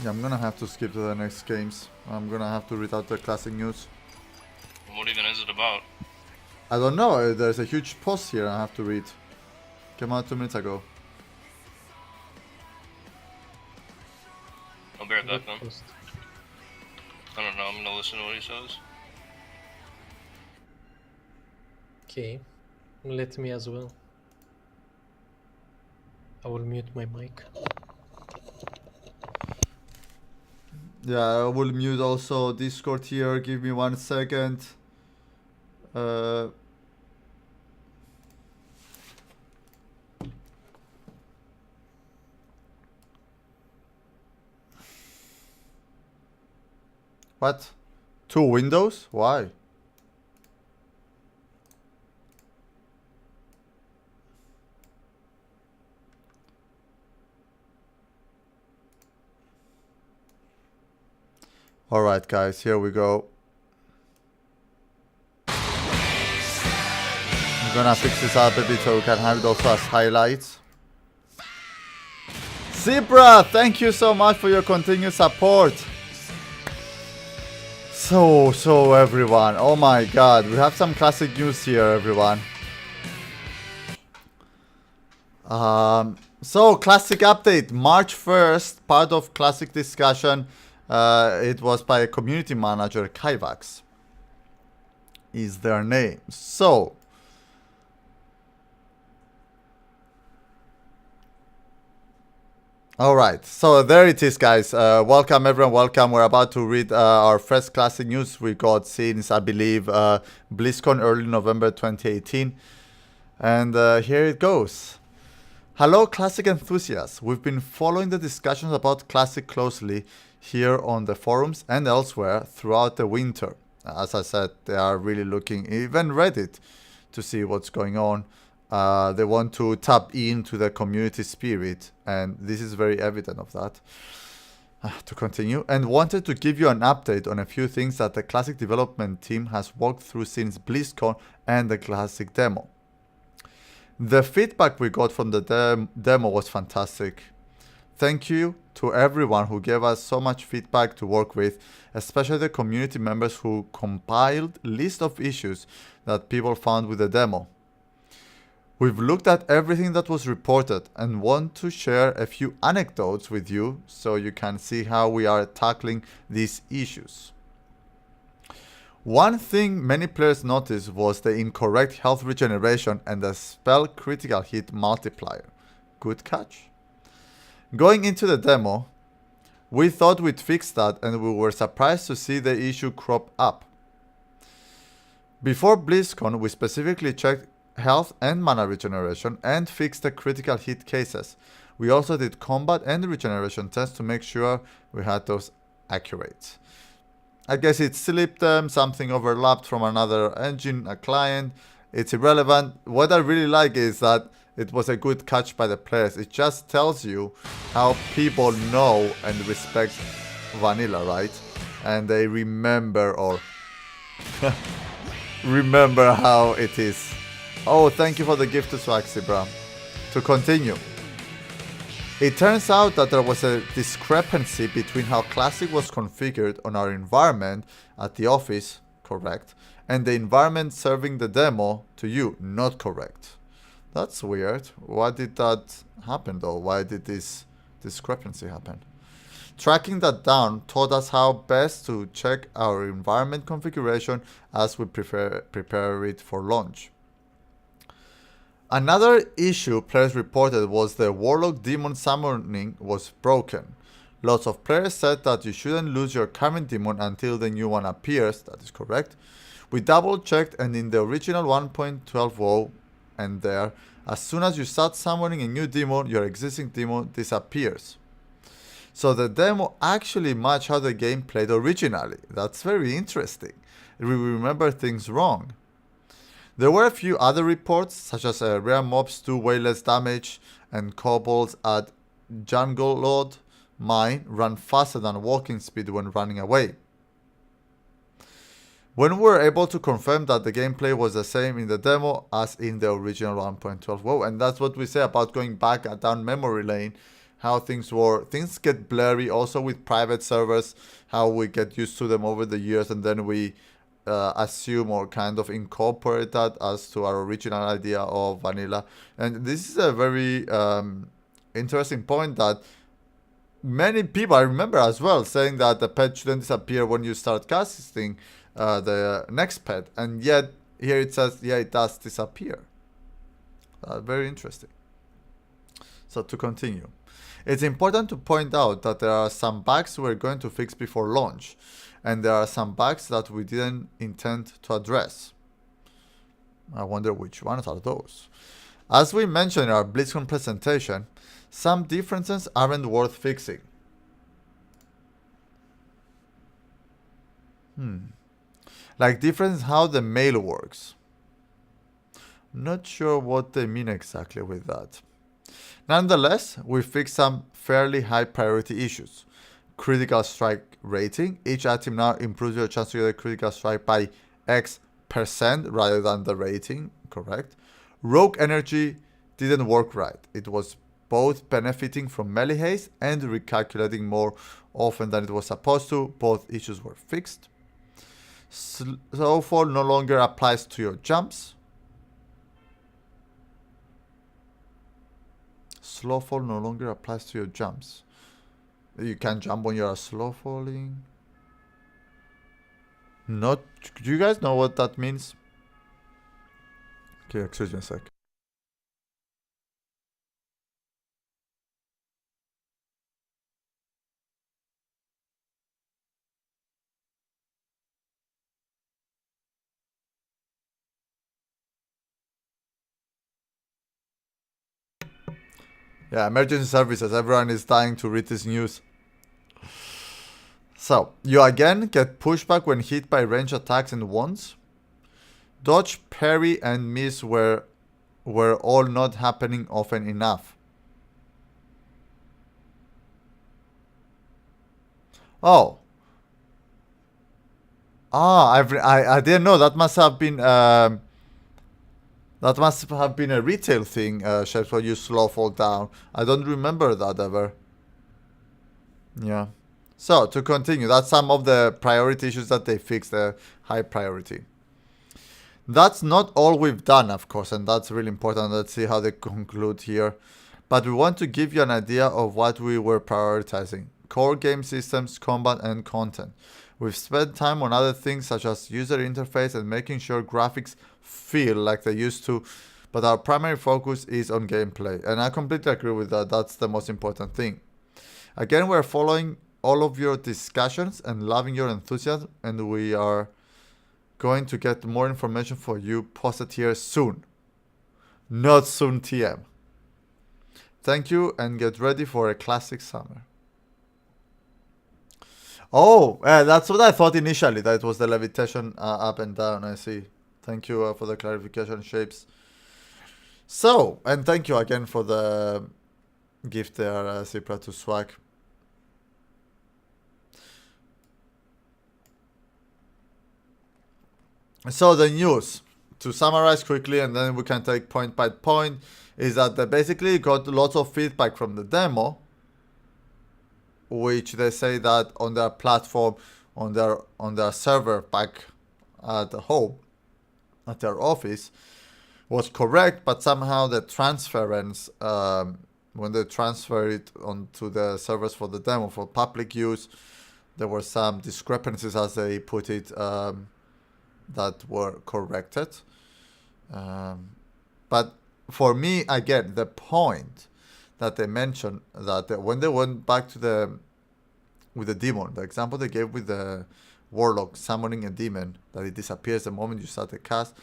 Yeah, I'm gonna have to skip to the next games. I'm gonna have to read out the classic news. What even is it about? I don't know. There's a huge post here I have to read. Came out 2 minutes ago. I'll be right back What then. post? I don't know, I'm gonna listen to what he says. Okay, let me as well. I will mute my mic. Yeah, I will mute also Discord here. Give me 1 second. What? 2 windows? Why? Alright guys, here we go. I'm gonna fix this up a bit so we can have it also as highlights. Zebra, thank you so much for your continued support. So everyone, oh my god, we have some classic news here, everyone. So classic update, March 1st, part of classic discussion. It was by a community manager, Kaivax is their name. So alright, so there it is guys. Welcome everyone, welcome. We're about to read our first classic news we got since I believe BlizzCon early November 2018. And here it goes. Hello Classic enthusiasts, we've been following the discussions about Classic closely here on the forums and elsewhere throughout the winter. As I said, they are really looking, even Reddit, to see what's going on. They want to tap into the community spirit, and this is very evident of that. To continue, and wanted to give you an update on a few things that the Classic development team has walked through since BlizzCon and the Classic demo. The feedback we got from the demo was fantastic. Thank you to everyone who gave us so much feedback to work with, especially the community members who compiled list of issues that people found with the demo. We've looked at everything that was reported and want to share a few anecdotes with you so you can see how we are tackling these issues. One thing many players noticed was the incorrect health regeneration and the spell critical hit multiplier. Good catch. Going into the demo, we thought we'd fix that and we were surprised to see the issue crop up. Before BlizzCon, we specifically checked health and mana regeneration and fixed the critical hit cases. We also did combat and regeneration tests to make sure we had those accurate. I guess it slipped them, something overlapped from another engine, a client. It's irrelevant. What I really like is that it was a good catch by the players. It just tells you how people know and respect vanilla, right? And they remember or remember how it is. Oh, thank you for the gift to Swaxibra. To continue. It turns out that there was a discrepancy between how Classic was configured on our environment at the office, correct, and the environment serving the demo to you, not correct. That's weird. Why did that happen though? Why did this discrepancy happen? Tracking that down taught us how best to check our environment configuration as we prepare it for launch. Another issue players reported was the Warlock Demon summoning was broken. Lots of players said that you shouldn't lose your current demon until the new one appears, that is correct. We double checked and in the original 1.12 WoW and there, as soon as you start summoning a new demon, your existing demon disappears. So the demo actually matched how the game played originally. That's very interesting. We remember things wrong. There were a few other reports, such as rare mobs do way less damage and kobolds at Jungle Lord Mine run faster than walking speed when running away. When we were able to confirm that the gameplay was the same in the demo as in the original 1.12 WoW, and that's what we say about going back down memory lane how things work. Things get blurry also with private servers, how we get used to them over the years, and then we assume or kind of incorporate that as to our original idea of vanilla. And this is a very interesting point that many people, I remember as well, saying that the pet shouldn't disappear when you start casting the next pet, and yet here it says, yeah, it does disappear. Very interesting. So to continue, it's important to point out that there are some bugs we're going to fix before launch, and there are some bugs that we didn't intend to address. I wonder which ones are those. As we mentioned in our BlizzCon presentation, some differences aren't worth fixing. Like difference how the mail works. Not sure what they mean exactly with that. Nonetheless, we fixed some fairly high priority issues. Critical strike rating. Each item now improves your chance to get a critical strike by X% rather than the rating, correct? Rogue energy didn't work right. It was both benefiting from melee haste and recalculating more often than it was supposed to. Both issues were fixed. Snowfall no longer applies to your jumps. Slowfall no longer applies to your jumps. You can jump when you are slow falling. Not. Do you guys know what that means? Okay, excuse me a sec. Yeah, emergency services. Everyone is dying to read this news. So, you again get pushback when hit by range attacks and wands. Dodge, parry, and miss were all not happening often enough. Oh. I didn't know. That must have been a retail thing, Shapes, where you slow fall down. I don't remember that ever. Yeah. So, to continue, that's some of the priority issues that they fixed, the high priority. That's not all we've done, of course, and that's really important. Let's see how they conclude here. But we want to give you an idea of what we were prioritizing. Core game systems, combat, and content. We've spent time on other things such as user interface and making sure graphics feel like they used to, but our primary focus is on gameplay. And I completely agree with that. That's the most important thing. Again, we're following all of your discussions and loving your enthusiasm, and we are going to get more information for you posted here soon. Not soon TM. Thank you, and get ready for a classic summer. Oh, that's what I thought initially, that it was the levitation up and down. I see. Thank you for the clarification, Shapes. So, and thank you again for the gift there, Cipra, to Swag. So the news, to summarize quickly, and then we can take point by point, is that they basically got lots of feedback from the demo, which they say that on their platform, on their server back at home, at their office, was correct, but somehow the transference, when they transfer it onto the servers for the demo for public use, there were some discrepancies, as they put it, that were corrected. But for me, again, the point that they mentioned, that when they went back to with the demon, the example they gave with the warlock summoning a demon, that it disappears the moment you start the cast.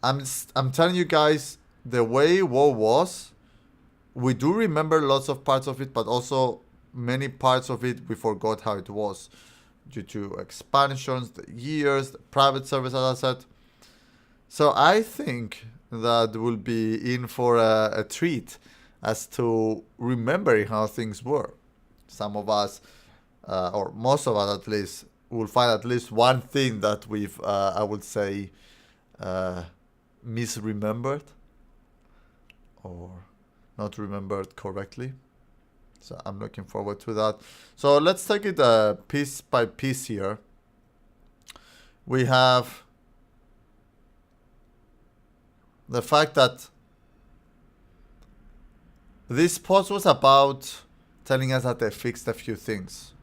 I'm telling you guys, the way WoW was, we do remember lots of parts of it, but also many parts of it we forgot how it was, due to expansions, the years, the private service, as I said. So I think that we'll be in for a treat as to remembering how things were. Some of us, or most of us at least, will find at least one thing that we've, I would say, misremembered or not remembered correctly. So I'm looking forward to that. So let's take it piece by piece here. We have the fact that this post was about telling us that they fixed a few things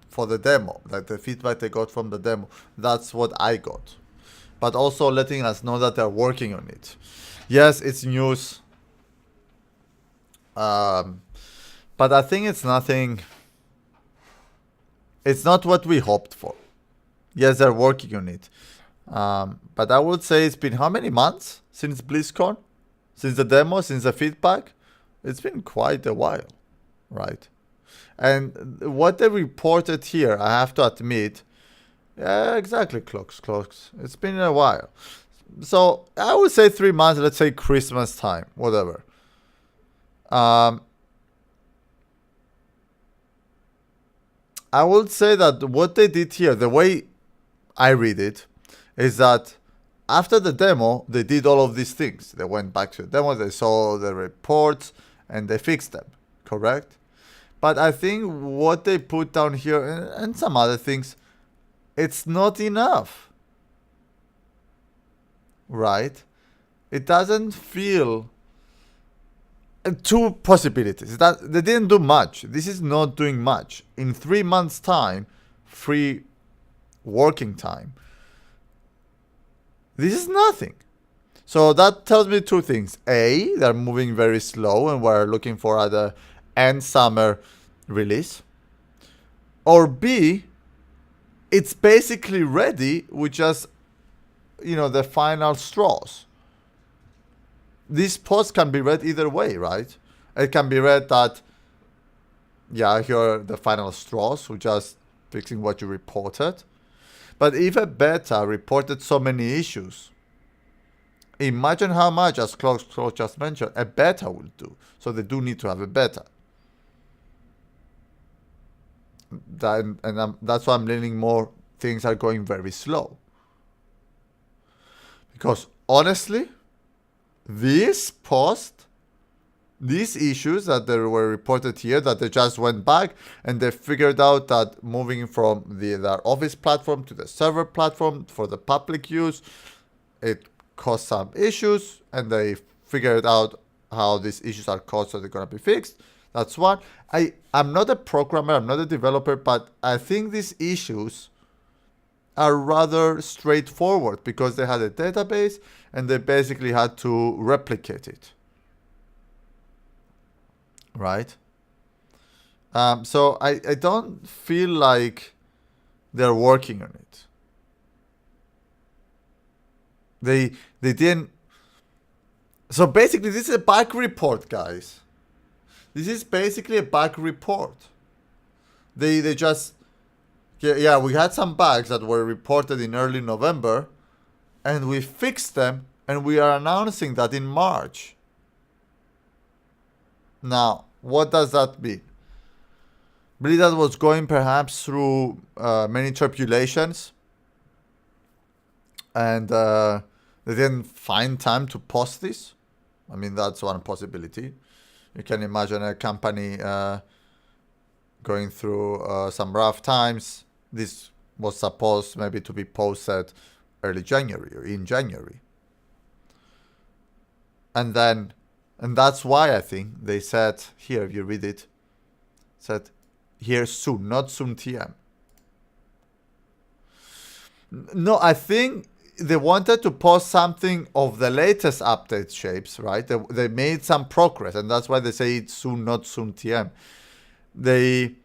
for the demo, like the feedback they got from the demo. That's what I got. But also letting us know that they're working on it. Yes, it's news. But I think it's nothing. It's not what we hoped for. Yes, they're working on it. But I would say it's been how many months since BlizzCon? Since the demo, since the feedback? It's been quite a while, right? And what they reported here, I have to admit, yeah, exactly, clocks. It's been a while. So I would say 3 months, let's say Christmas time, whatever. I would say that what they did here, the way I read it, is that after the demo, they did all of these things. They went back to the demo, they saw the reports, and they fixed them, correct? But I think what they put down here, and some other things, it's not enough, right? It doesn't feel... Two possibilities. That they didn't do much. This is not doing much. In 3 months' time, free working time, this is nothing. So that tells me two things. A, they're moving very slow and we're looking for the end summer release. Or B, it's basically ready with just, the final straws. This post can be read either way, right? It can be read that, yeah, here are the final straws, we're just fixing what you reported. But if a beta reported so many issues, imagine how much, as Claude just mentioned, a beta will do. So they do need to have a beta. That's why I'm leaning more things are going very slow. Because honestly, this post, these issues that they were reported here, that they just went back and they figured out that moving from their Office platform to the server platform for the public use, it caused some issues, and they figured out how these issues are caused, so they're going to be fixed. That's one. I'm not a programmer, I'm not a developer, but I think these issues are rather straightforward because they had a database and they basically had to replicate it. Right? So I don't feel like they're working on it. They didn't. So basically, this is a bug report, guys. This is basically a bug report. They just, yeah, we had some bugs that were reported in early November, and we fixed them, and we are announcing that in March. Now, what does that mean? Blizzard was going perhaps through many tribulations, and they didn't find time to post this. I mean, that's one possibility. You can imagine a company going through some rough times. This was supposed maybe to be posted early January or in January. And that's why I think they said here, if you read it, said here soon, not soon TM. No, I think they wanted to post something of the latest update shapes, right? They made some progress, and that's why they say it's soon, not soon TM. They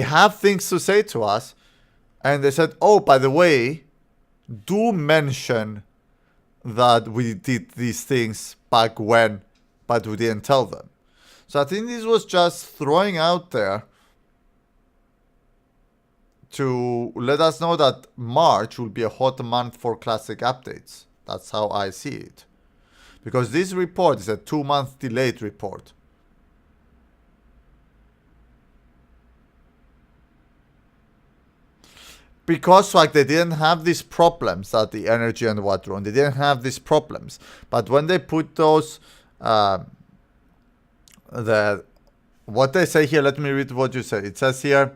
have things to say to us, and they said, oh, by the way, do mention that we did these things back when, but we didn't tell them. So I think this was just throwing out there to let us know that March will be a hot month for classic updates. That's how I see it. Because this report is a 2-month delayed report. Because like they didn't have these problems at the Energy and Water Run. They didn't have these problems. But when they put those what they say here, let me read what you say. It says here,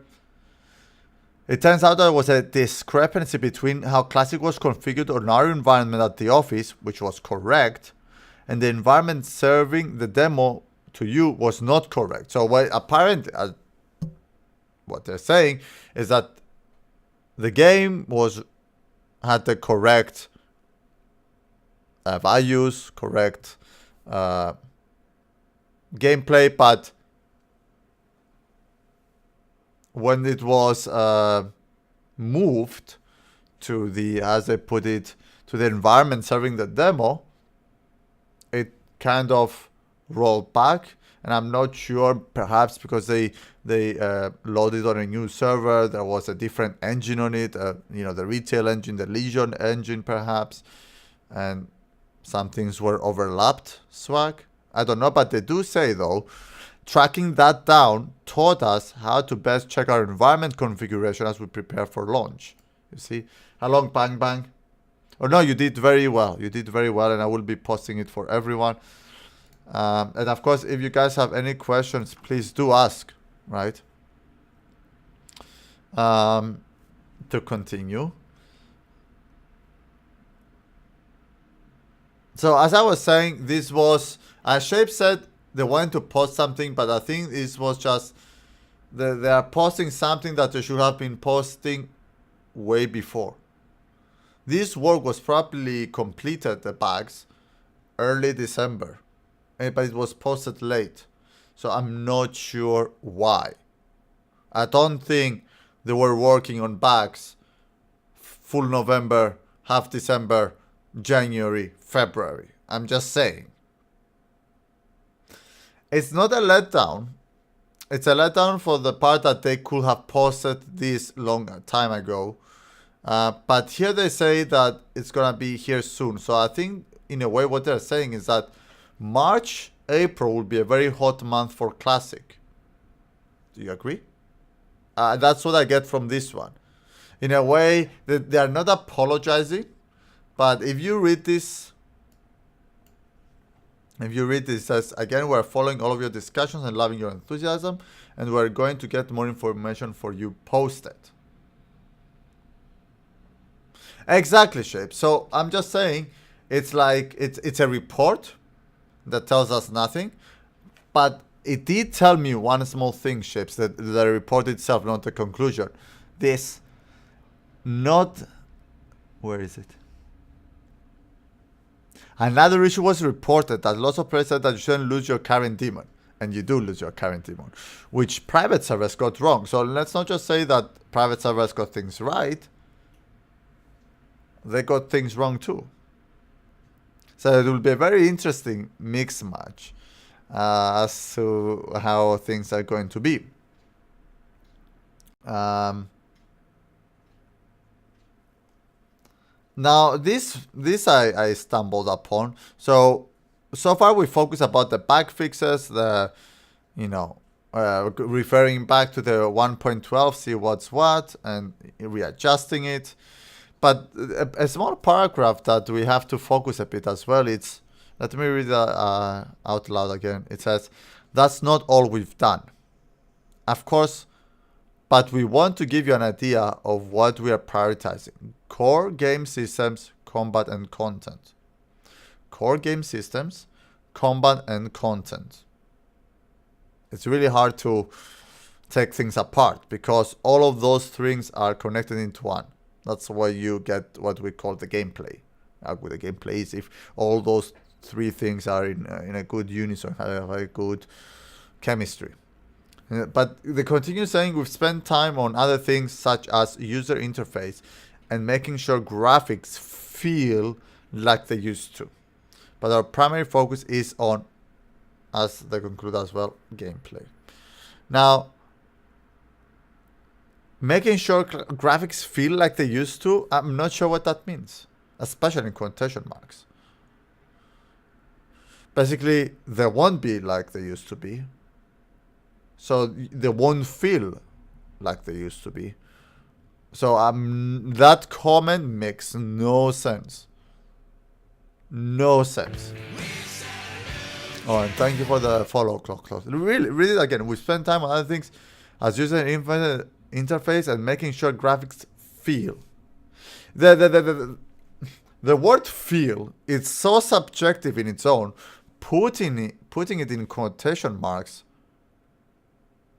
it turns out there was a discrepancy between how Classic was configured on our environment at the office, which was correct, and the environment serving the demo to you was not correct. So apparently, what they're saying is that the game had the correct values, correct gameplay, but when it was moved to the, as they put it, to the environment serving the demo, it kind of rolled back. And I'm not sure, perhaps because they loaded on a new server, there was a different engine on it, the retail engine, the Legion engine perhaps, and some things were overlapped, swag. I don't know, but they do say though, tracking that down taught us how to best check our environment configuration as we prepare for launch. You see? How long, Bang Bang? Oh no, you did very well. You did very well, and I will be posting it for everyone. And of course, if you guys have any questions, please do ask, right? To continue. So as I was saying, this was, as Shape said, they wanted to post something, but I think this was just, they are posting something that they should have been posting way before. This work was probably completed, the bugs, early December, but it was posted late. So I'm not sure why. I don't think they were working on bugs full November, half December, January, February. I'm just saying. It's not a letdown. It's a letdown for the part that they could have posted this long time ago. But here they say that it's going to be here soon. So I think in a way what they're saying is that March, April will be a very hot month for Classic. Do you agree? That's what I get from this one. In a way, they are not apologizing. But if you read this, it says, again, we're following all of your discussions and loving your enthusiasm, and we're going to get more information for you posted. Exactly, Shape. So I'm just saying, it's like, it's a report that tells us nothing, but it did tell me one small thing, Shapes, that the report itself, not the conclusion. Where is it? Another issue was reported that lots of players said that you shouldn't lose your current demon. And you do lose your current demon, which private servers got wrong. So let's not just say that private servers got things right. They got things wrong too. So it will be a very interesting mix match as to how things are going to be. Now, this I stumbled upon. So far we focus about the bug fixes, referring back to the 1.12, see what's what, and readjusting it. But a small paragraph that we have to focus a bit as well. Let me read that out loud again. It says, that's not all we've done. Of course, but we want to give you an idea of what we are prioritizing. Core game systems, combat, and content. Core game systems, combat, and content. It's really hard to take things apart because all of those things are connected into one. That's why you get what we call the gameplay. What the gameplay is if all those three things are in a good unison, have a good chemistry. But they continue saying we've spent time on other things such as user interface and making sure graphics feel like they used to. But our primary focus is on, as they conclude as well, gameplay. Now, making sure graphics feel like they used to, I'm not sure what that means, especially in quotation marks. Basically, they won't be like they used to be. So they won't feel like they used to be. So that comment makes no sense. No sense. Oh, and thank you for the follow, Clock. Really, really, again, we spend time on other things as user interface and making sure graphics feel. The word feel is so subjective in its own. Putting it in quotation marks,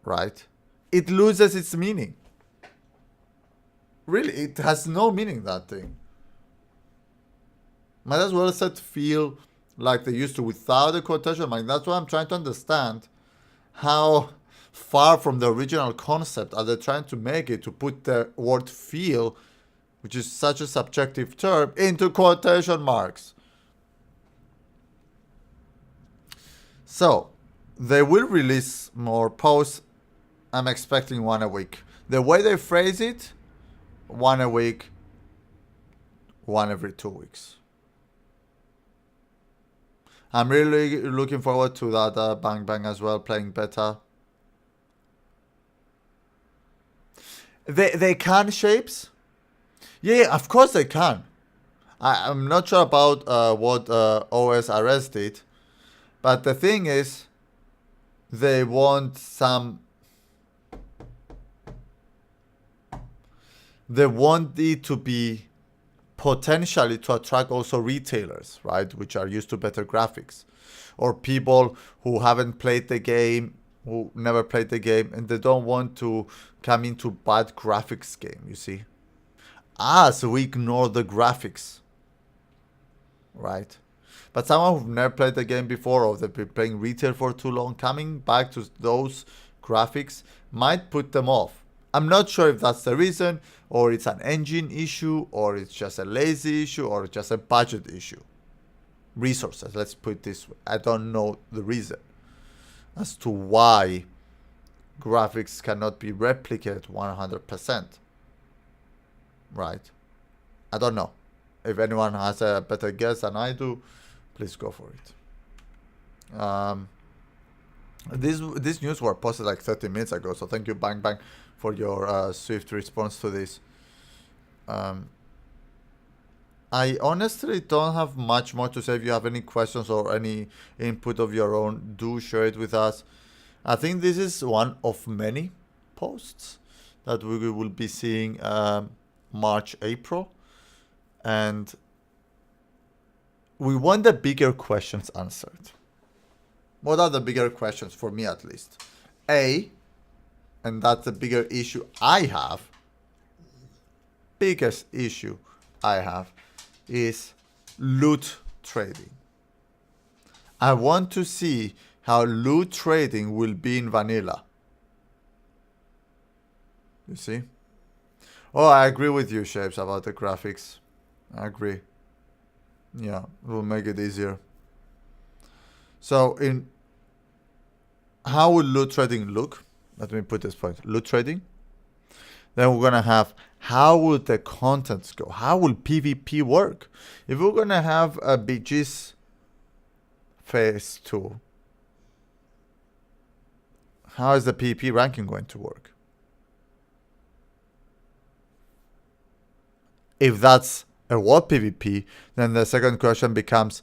right? It loses its meaning. Really, it has no meaning, that thing. Might as well said feel like they used to without the quotation mark. That's why I'm trying to understand how far from the original concept are they trying to make it to put the word feel, which is such a subjective term, into quotation marks. So, they will release more posts. I'm expecting one a week. The way they phrase it, one a week, one every 2 weeks. I'm really looking forward to that Bang Bang as well, playing beta. They can shapes? Yeah, of course they can. I'm not sure about what OSRS did, but the thing is, they want some. They want it to be potentially to attract also retailers, right, which are used to better graphics, or people who haven't played the game, who never played the game, and they don't want to come into bad graphics game, you see. As we ignore the graphics, right? But someone who've never played the game before, or they've been playing retail for too long, coming back to those graphics might put them off. I'm not sure if that's the reason, or it's an engine issue, or it's just a lazy issue, or just a budget issue. Resources, let's put it this way. I don't know the reason as to why graphics cannot be replicated 100%. Right? I don't know. If anyone has a better guess than I do, please go for it. These news were posted like 30 minutes ago, so thank you, Bang Bang, for your swift response to this. I honestly don't have much more to say. If you have any questions or any input of your own, do share it with us. I think this is one of many posts that we will be seeing March, April. And we want the bigger questions answered. What are the bigger questions, for me at least? A, and that's the bigger issue I have, biggest issue I have, is loot trading. I want to see how loot trading will be in vanilla. You see? Oh, I agree with you, Shapes, about the graphics. I agree. Yeah, it will make it easier. So, in how will loot trading look? Let me put this point. Loot trading. Then we're going to have how will the contents go? How will PvP work? If we're going to have a BG's phase 2, how is the PvP ranking going to work? If that's a what PvP, then the second question becomes,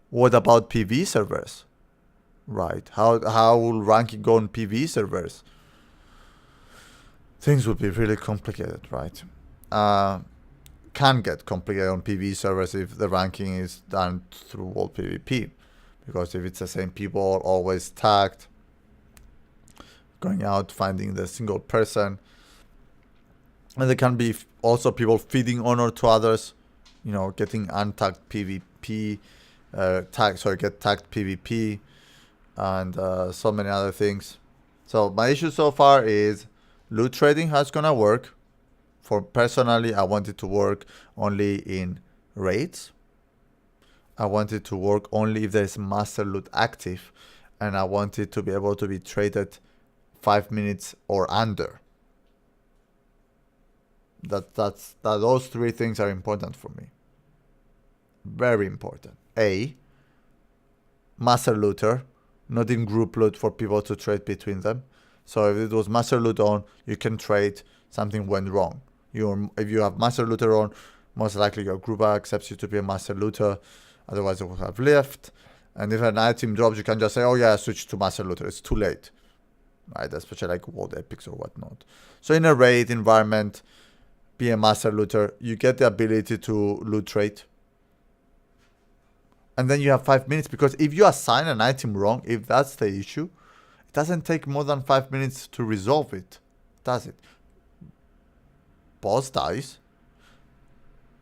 what about PvE servers? Right? How will ranking go on PvE servers? Things would be really complicated, right? Can get complicated on PvE servers if the ranking is done through world PvP. Because if it's the same people always tagged, going out, finding the single person. And there can be also people feeding honor to others, you know, getting untagged PvP, get tagged PvP, and so many other things. So my issue so far is loot trading, how it's gonna work. For personally, I want it to work only in raids. I want it to work only if there's master loot active, and I want it to be able to be traded 5 minutes or under. Those three things are important for me. Very important. A, master looter, not in group loot for people to trade between them. So if it was master loot on, you can trade, something went wrong. If you have master looter on, most likely your group accepts you to be a master looter, otherwise it would have left. And if an item drops, you can just say, oh yeah, switch to Master Looter. It's too late, right? Especially like World Epics or whatnot. So in a raid environment, be a Master Looter, you get the ability to loot trade. And then you have 5 minutes, because if you assign an item wrong, if that's the issue, it doesn't take more than 5 minutes to resolve it, does it? Boss dies,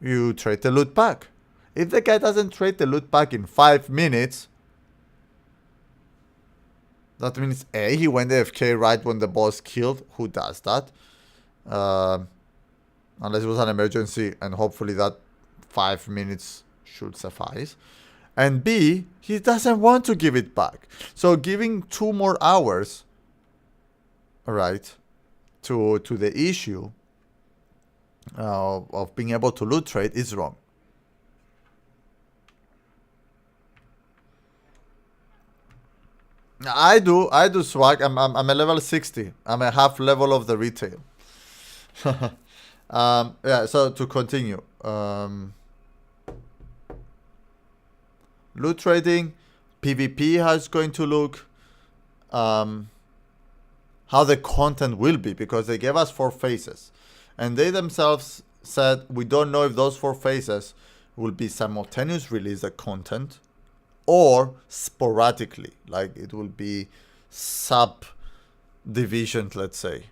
you trade the loot pack. If the guy doesn't trade the loot pack in 5 minutes, that means A, he went AFK right when the boss killed. Who does that? Unless it was an emergency, and hopefully that 5 minutes should suffice. And B, he doesn't want to give it back. So giving 2 more hours, right, to the issue of being able to loot trade is wrong. I do swag. I'm a level 60. I'm a half level of the retail. Yeah, so to continue. Loot trading, PvP, how it's going to look, how the content will be, because they gave us 4 phases. And they themselves said, we don't know if those 4 phases will be simultaneous release the content or sporadically, like it will be subdivisions, let's say.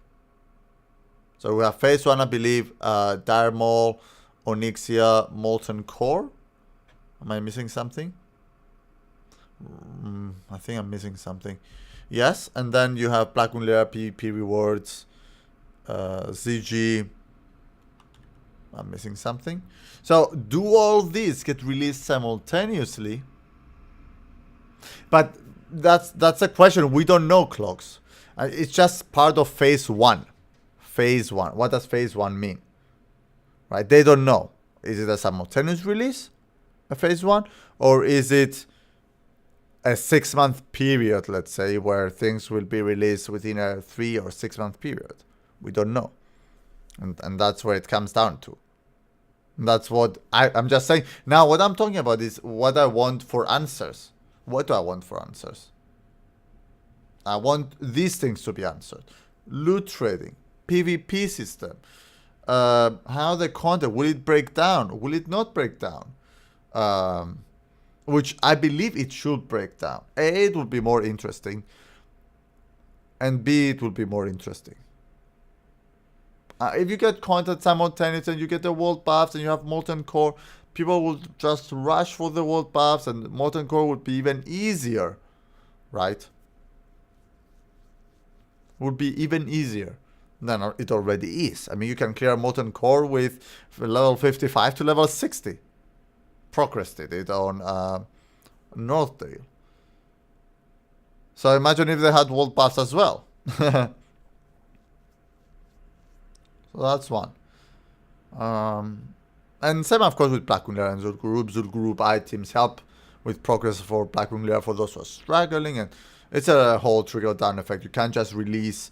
So we have phase 1, I believe, Dire Maul, Onyxia, Molten Core. Am I missing something? I think I'm missing something. Yes, and then you have Blackwing Lair, PvP rewards, ZG. I'm missing something. So do all these get released simultaneously? But that's a question. We don't know, Clogs. It's just part of phase 1. Phase 1. What does phase 1 mean? Right? They don't know. Is it a simultaneous release? A phase 1? Or is it a 6-month period, let's say, where things will be released within a 3 or 6 month period? We don't know. And that's where it comes down to. And that's what I'm just saying. Now, what I'm talking about is what I want for answers. What do I want for answers? I want these things to be answered. Loot trading, PvP system, how the content, will it break down? Will it not break down? Which I believe it should break down. A, it will be more interesting. And B, it will be more interesting. If you get content simultaneously and you get the world buffs and you have Molten Core, people will just rush for the world buffs, and Molten Core would be even easier, right? Would be even easier than it already is. I mean, you can clear Molten Core with level 55 to level 60. Progress did it on Northdale. So imagine if they had world buffs as well. So that's one. And same, of course, with Blackwing Lair and Zul'Gurub. Zul'Gurub items help with progress for Blackwing Lair for those who are struggling. And it's a whole trickle-down effect. You can't just release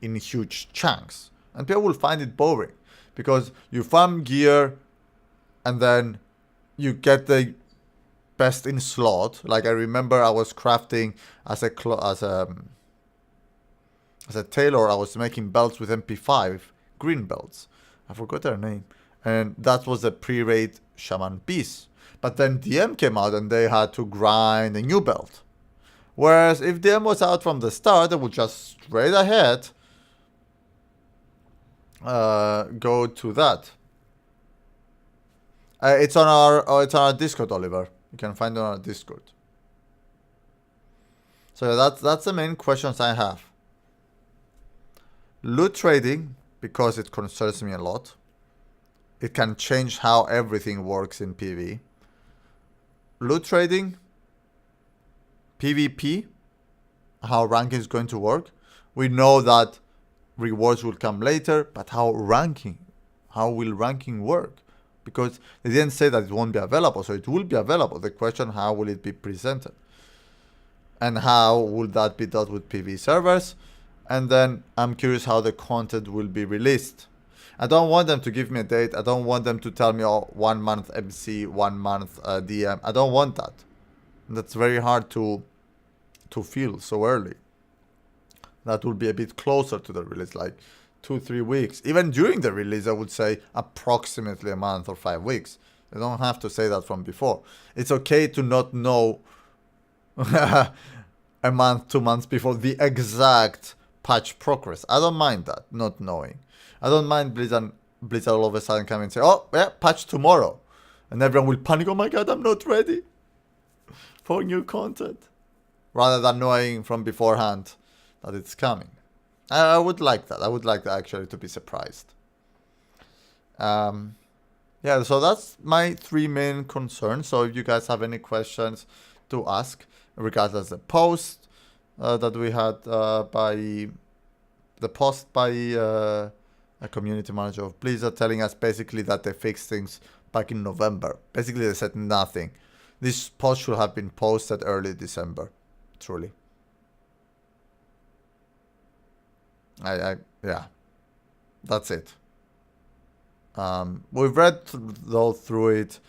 in huge chunks. And people will find it boring. Because you farm gear and then you get the best in slot. Like I remember I was crafting as a tailor, I was making belts with MP5, green belts. I forgot their name. And that was a pre-raid Shaman Beast. But then DM came out and they had to grind a new belt. Whereas if DM was out from the start, they would just straight ahead go to that. It's on our Discord, Oliver. You can find it on our Discord. So that's the main questions I have. Loot trading, because it concerns me a lot. It can change how everything works in PvE. Loot trading, PvP, how ranking is going to work. We know that rewards will come later, but how will ranking work? Because they didn't say that it won't be available, so it will be available. The question, how will it be presented? And how will that be dealt with PvE servers? And then I'm curious how the content will be released. I don't want them to give me a date. I don't want them to tell me, oh, 1 month MC, 1 month DM. I don't want that. That's very hard to feel so early. That will be a bit closer to the release, like 2-3 weeks. Even during the release, I would say approximately a month or 5 weeks. You don't have to say that from before. It's okay to not know a month, 2 months before the exact patch progress. I don't mind that, not knowing. I don't mind Blizzard all of a sudden come and say, oh, yeah, patch tomorrow. And everyone will panic, oh my god, I'm not ready for new content. Rather than knowing from beforehand that it's coming. I would like that. I would like that actually to be surprised. Yeah, so that's my 3 main concerns. So if you guys have any questions to ask, regardless the post that we had by the post by a community manager of Blizzard telling us basically that they fixed things back in November. Basically, they said nothing. This post should have been posted early December. Truly. Yeah. That's it. We've read through it.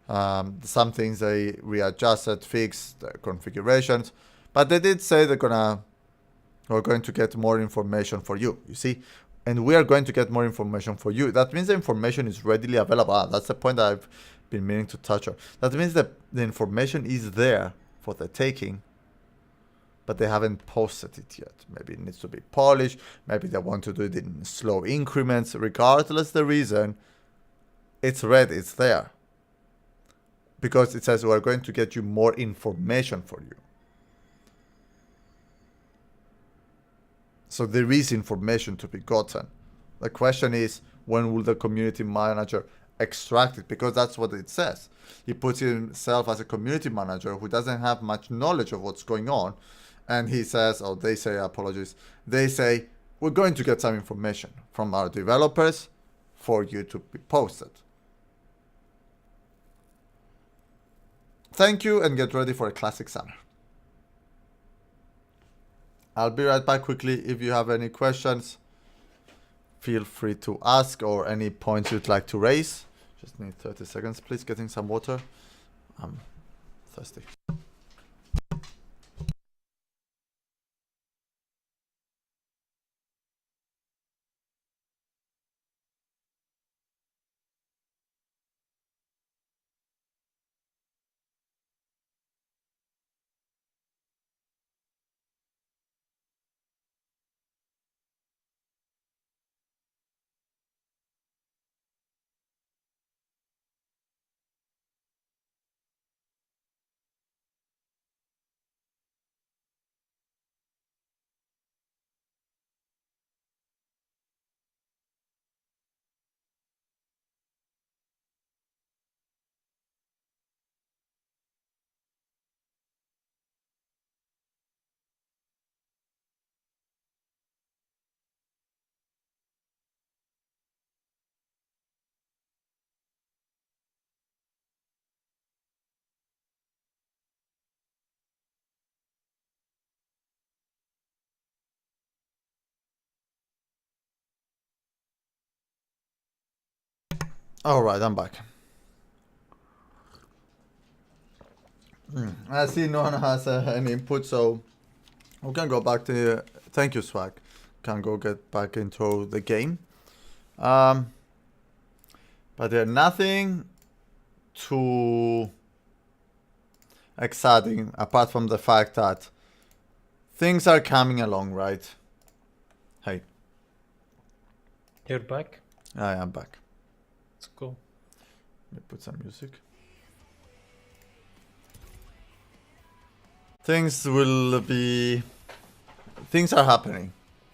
Some things they readjusted, fixed the configurations, but they did say we're going to get more information for you. You see, and we are going to get more information for you. That means the information is readily available. That's the point that I've been meaning to touch on. That means that the information is there for the taking, but they haven't posted it yet. Maybe it needs to be polished. Maybe they want to do it in slow increments. Regardless the reason, it's ready, it's there. Because it says we're going to get you more information for you. So there is information to be gotten. The question is, when will the community manager extract it? Because that's what it says. He puts himself as a community manager who doesn't have much knowledge of what's going on. And he says, or they say, apologies, they say, we're going to get some information from our developers for you to be posted. Thank you and get ready for a classic summer. I'll be right back quickly. If you have any questions, feel free to ask, or any points you'd like to raise. Just need 30 seconds, please. Getting some water. I'm thirsty. All right, I'm back. I see no one has any input, so we can go back to. Thank you, Swag. Can go get back into the game. But there's nothing too exciting apart from the fact that things are coming along, right? Hey. You're back? I am back. It's cool. Let me put some music. Things are happening.